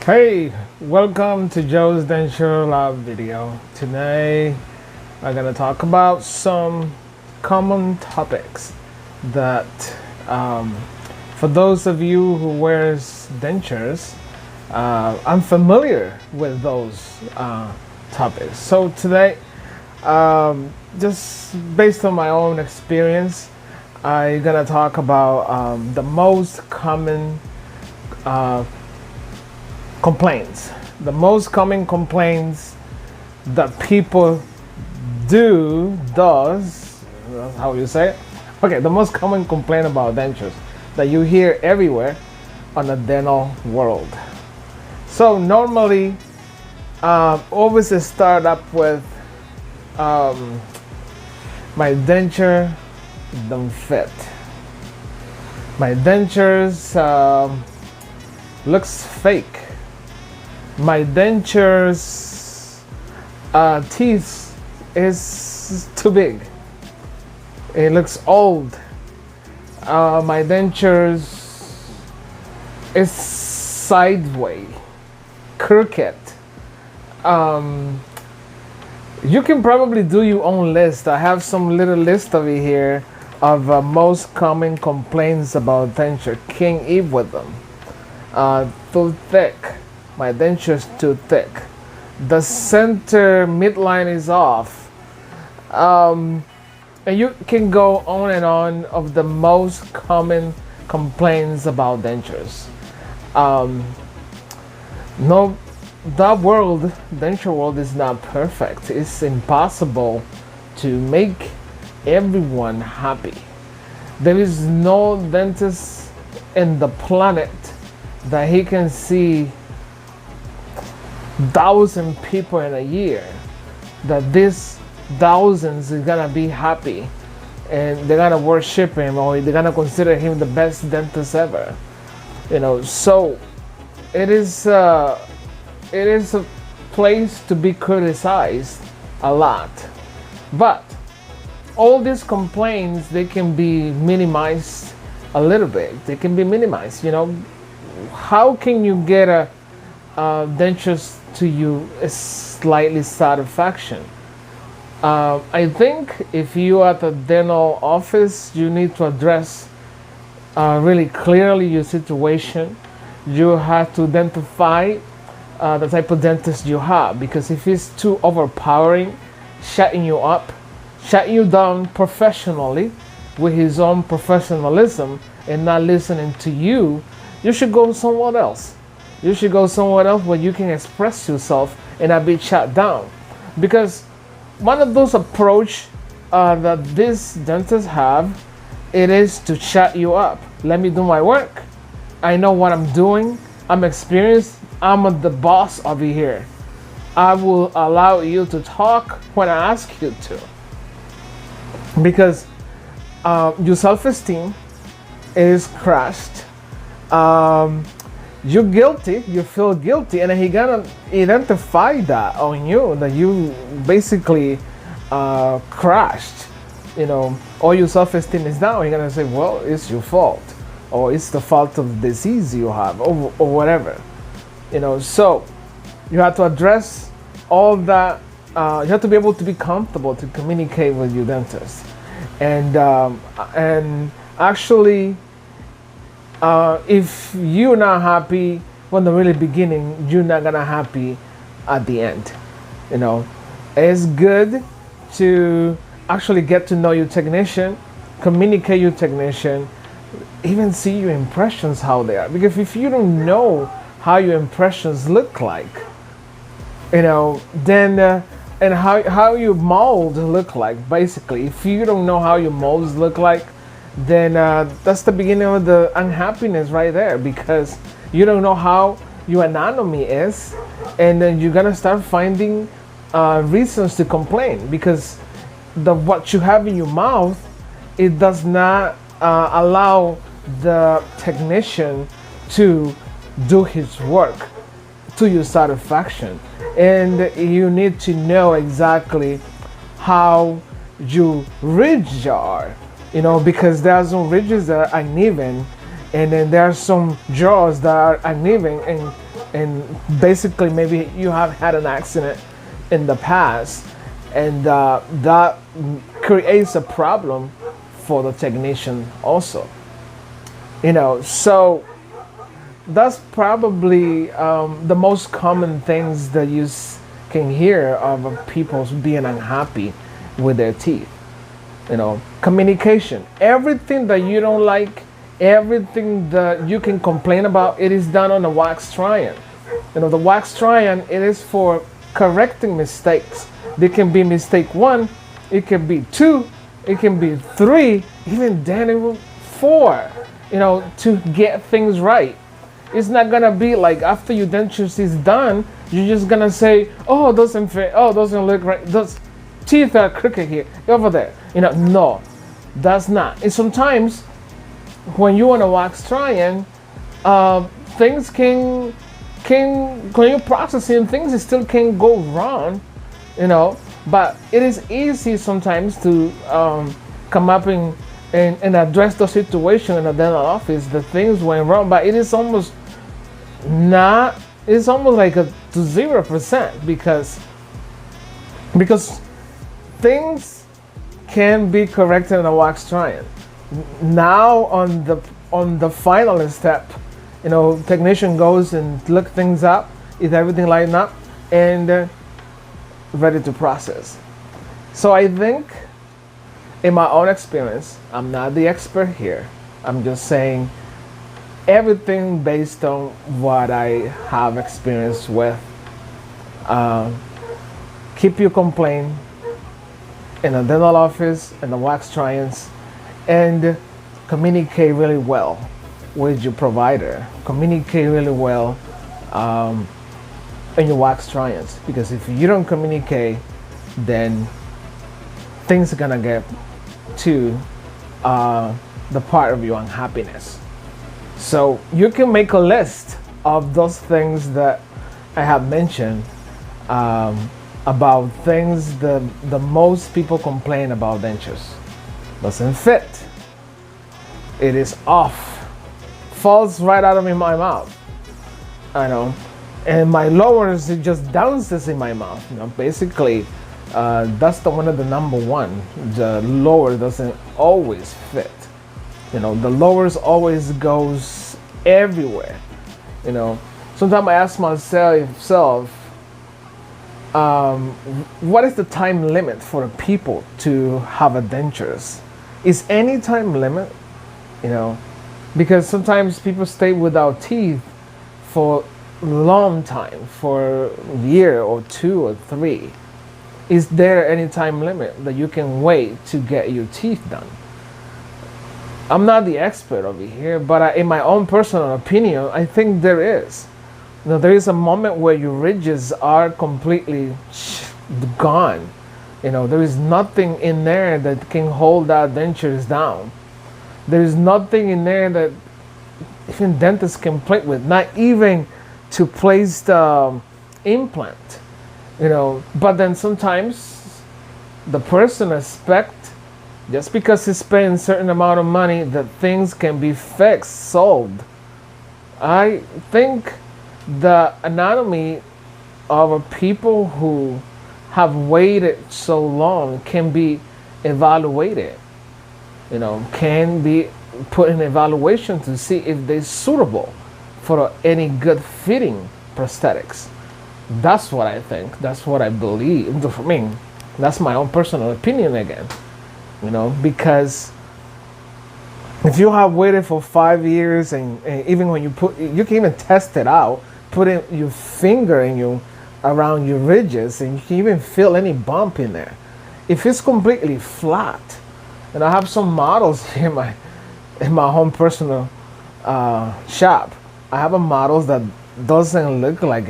Hey, welcome to Joe's Denture Lab video. Today I'm gonna talk about some common topics that for those of you who wears dentures, I'm familiar with those topics. So today, just based on my own experience, I'm gonna talk about the most common uh, complaints. The most common complaints that people does, that's how you say it. Okay, the most common complaint about dentures that you hear everywhere on the dental world. So normally, always start up with my denture don't fit. My dentures looks fake. My dentures teeth is too big. It looks old. My dentures is sideways, crooked. You can probably do your own list. I have some little list over here of most common complaints about denture. Can't eat with them. Too thick. My denture is too thick. The center midline is off. And you can go on and on of the most common complaints about dentures. No, that world, denture world, is not perfect. It's impossible to make everyone happy. There is no dentist in the planet that he can see 1,000 people in a year, that this thousands is gonna be happy and they're gonna worship him, or they're gonna consider him the best dentist ever. So it is a place to be criticized a lot. But all these complaints, they can be minimized a little bit. They can be minimized. How can you get a dentures to you is slightly satisfaction? I think if you are at the dental office, you need to address really clearly your situation. You have to identify the type of dentist you have, because if it's too overpowering, shutting you up, shutting you down professionally with his own professionalism and not listening to you, you should go somewhere else. You should go somewhere else where you can express yourself and not be shut down. Because one of those approach that these dentists have, it is to shut you up. Let me do my work. I know what I'm doing. I'm experienced. I'm the boss over here. I will allow you to talk when I ask you to. Because your self-esteem is crushed. You're guilty, you feel guilty, and then he gonna identify that on you, that you basically crashed. All your self-esteem is down. You're gonna say, well, it's your fault, or it's the fault of the disease you have, or whatever. So you have to address all that. You have to be able to be comfortable to communicate with your dentist, and actually. If you're not happy from the really beginning, you're not gonna happy at the end. It's good to actually get to know your technician, communicate your technician, even see your impressions how they are. Because if you don't know how your impressions look like, then and how your mold look like, basically, if you don't know how your molds look like, then that's the beginning of the unhappiness right there, because you don't know how your anatomy is, and then you're gonna start finding reasons to complain, because what you have in your mouth, it does not allow the technician to do his work to your satisfaction, and you need to know exactly how your ridges are. Because there are some ridges that are uneven, and then there are some jaws that are uneven, and and basically maybe you have had an accident in the past, and that creates a problem for the technician also. So that's probably the most common things that you can hear of people being unhappy with their teeth. Communication. Everything that you don't like, everything that you can complain about, it is done on a wax try-in. The wax try-in, it is for correcting mistakes. There can be mistake 1, it can be 2, it can be 3, even then even 4, to get things right. It's not gonna be like after your dentures is done, you're just gonna say, oh, it doesn't fit, oh, it doesn't look right, those teeth are crooked here, over there. No, that's not. And sometimes when you want to wax try-in, things can when you're processing things, it still can go wrong, but it is easy sometimes to come up and address the situation in a dental office. The things went wrong, but it is almost not, it's almost like to 0%, because things can be corrected in a wax try-in. Now on the final step, technician goes and look things up, is everything lined up, and ready to process. So I think, in my own experience, I'm not the expert here. I'm just saying everything based on what I have experience with. Keep your complaint in a dental office, in the wax try-ins, and communicate really well with your provider. Communicate really well in your wax try-ins, because if you don't communicate, then things are gonna get to the part of your unhappiness. So you can make a list of those things that I have mentioned, about things that the most people complain about dentures. Doesn't fit, it is off, falls right out of my mouth, and my lowers, it just dances in my mouth. Basically, that's one of the number one. The lower doesn't always fit. The lowers always goes everywhere. Sometimes I ask myself, what is the time limit for people to have a dentures? Is any time limit? Because sometimes people stay without teeth for a long time, for a year or 2 or 3. Is there any time limit that you can wait to get your teeth done? I'm not the expert over here, but in my own personal opinion, I think there is. There is a moment where your ridges are completely gone. There is nothing in there that can hold that dentures down. There is nothing in there that even dentists can play with, not even to place the implant. But then sometimes the person expects, just because he spends a certain amount of money, that things can be fixed, solved. I think the anatomy of people who have waited so long can be evaluated, can be put in evaluation to see if they're suitable for any good fitting prosthetics. That's what I think. That's what I believe. I mean, that's my own personal opinion again, because if you have waited for 5 years, and even when you can even test it out, put in your finger around your ridges, and you can even feel any bump in there. If it's completely flat, and I have some models here in my home personal shop, I have a models that doesn't look like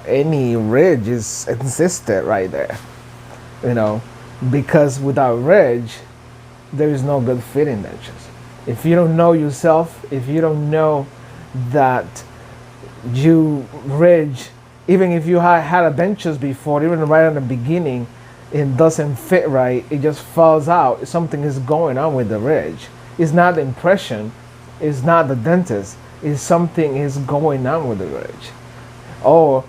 any ridge is existed right there, because without ridge, there is no good fitting dentures. If you don't know yourself, if you don't know that you ridge, even if you had a dentures before, even right in the beginning, it doesn't fit right, it just falls out, something is going on with the ridge. It's not the impression, it's not the dentist, it's something is going on with the ridge. or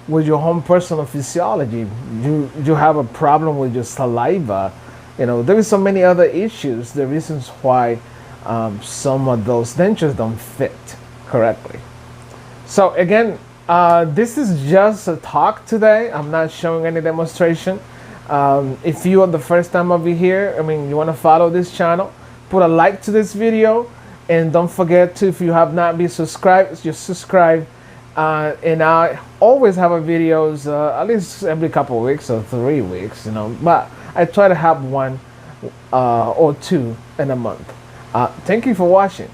with your own personal physiology, you have a problem with your saliva. There is so many other issues, the reasons why some of those dentures don't fit correctly. So again, this is just a talk today. I'm not showing any demonstration. If you are the first time over here, you want to follow this channel, put a like to this video, and don't forget to, if you have not been subscribed, just subscribe. And I always have a videos at least every couple of weeks or 3 weeks, but I try to have one or two in a month. Thank you for watching.